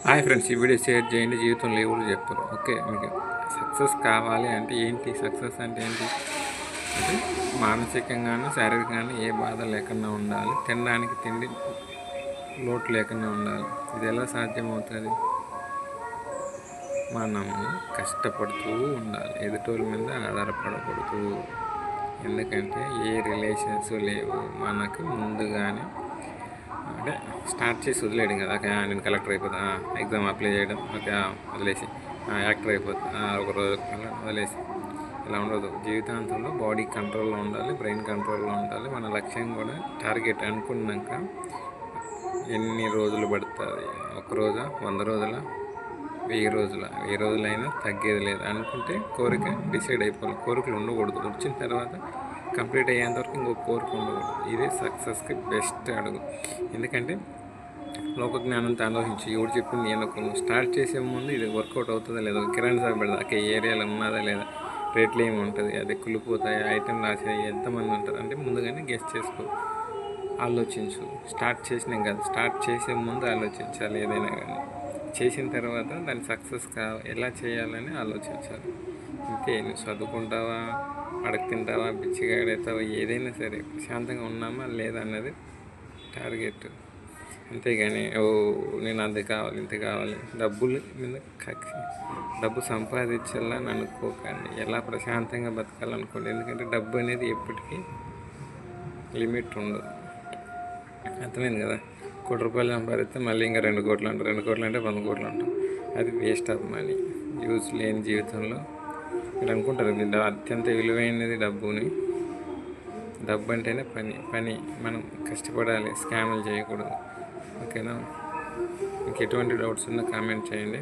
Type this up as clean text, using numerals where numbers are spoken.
Hi friends, ఈ video share చేయండి. జీవితంలో ఎవరు చెప్పరు. ఓకే, మీకు సక్సెస్ కావాలి అంటే ఏంటి? సక్సెస్ అంటే ఏంటి అంటే మానసికంగాను శారీరకంగాను ఏ బాధ లేకుండా ఉండాలి, తినడానికి తిండి లోటు లేకుండా ఉండాలి. ఇది ఎలా సాధ్యమవుతుంది? మనం కష్టపడుతూ ఉండాలి, ఎదుటోళ్ళ మీద ఆధారపడకూడదు. ఎందుకంటే ఏ రిలేషన్స్ లేవు మనకు ముందుగానే. అంటే స్టార్ట్ చేసి వదిలేయడం కదా. ఓకే, నేను కలెక్టర్ అయిపోతా, ఎగ్జామ్ అప్లై చేయడం, ఓకే వదిలేసి యాక్టర్ అయిపోతా ఒకరోజు అలా వదిలేసి ఇలా ఉండదు. జీవితాంతంలో బాడీ కంట్రోల్లో ఉండాలి, బ్రెయిన్ కంట్రోల్లో ఉండాలి. మన లక్ష్యం కూడా టార్గెట్ అనుకున్నాక ఎన్ని రోజులు పడుతుంది? ఒక రోజా, 100 రోజుల, 1000 రోజులైనా తగ్గేది లేదు. అనుకుంటే కోరిక డిసైడ్ అయిపోవాలి. కోరికలు ఉండకూడదు. వచ్చిన తర్వాత కంప్లీట్ అయ్యేంతవరకు ఇంకో కోరిక ఉండకూడదు. ఇదే సక్సెస్కి బెస్ట్ అడుగు. ఎందుకంటే లోక జ్ఞానంతో ఆలోచించి ఎవరు చెప్పింది నేను స్టార్ట్ చేసే ముందు ఇది వర్కౌట్ అవుతుందా లేదా, కిరాణా షాప్ పెడదా, అక్కడ ఏరియాలో ఉన్నదా లేదా, రేట్లు ఏమి ఉంటుంది, అది కులిపోతాయి, ఐటెం రాసాయి, ఎంతమంది ఉంటారు అంటే ముందుగానే గెస్ట్ చేసుకో, ఆలోచించు. స్టార్ట్ చేసినాం కదా, స్టార్ట్ చేసే ముందు ఆలోచించాలి. ఏదైనా కానీ చేసిన తర్వాత దాన్ని సక్సెస్ ఎలా చేయాలని ఆలోచించాలి. అంతే. నువ్వు చదువుకుంటావా, అడగ తింటావా, బిచ్చిగాడవుతావా, ఏదైనా సరే ప్రశాంతంగా ఉన్నామా లేదా అన్నది టార్గెట్. అంతేగాని నేను అది కావాలి, ఇంత కావాలి, డబ్బులు మీద డబ్బు సంపాదించాలని అనుకోకండి. ఎలా ప్రశాంతంగా బతకాలనుకోండి. ఎందుకంటే డబ్బు అనేది ఎప్పటికీ లిమిట్ ఉండదు. అర్థమైంది కదా. 1 కోటి రూపాయలు సంపాదిస్తే మళ్ళీ ఇంకా 2 కోట్లు అంటారు, 2 కోట్లు అంటే 100 కోట్లు అంటారు. అది వేస్ట్ ఆఫ్ మనీ, యూజ్ లేని జీవితంలో. మీరు అనుకుంటారు అత్యంత విలువైనది డబ్బుని. డబ్బు అంటేనే పని మనం కష్టపడాలి, స్కామ్లు చేయకూడదు. ఓకేనా? మీకు ఎటువంటి డౌట్స్ ఉన్నా కామెంట్ చేయండి.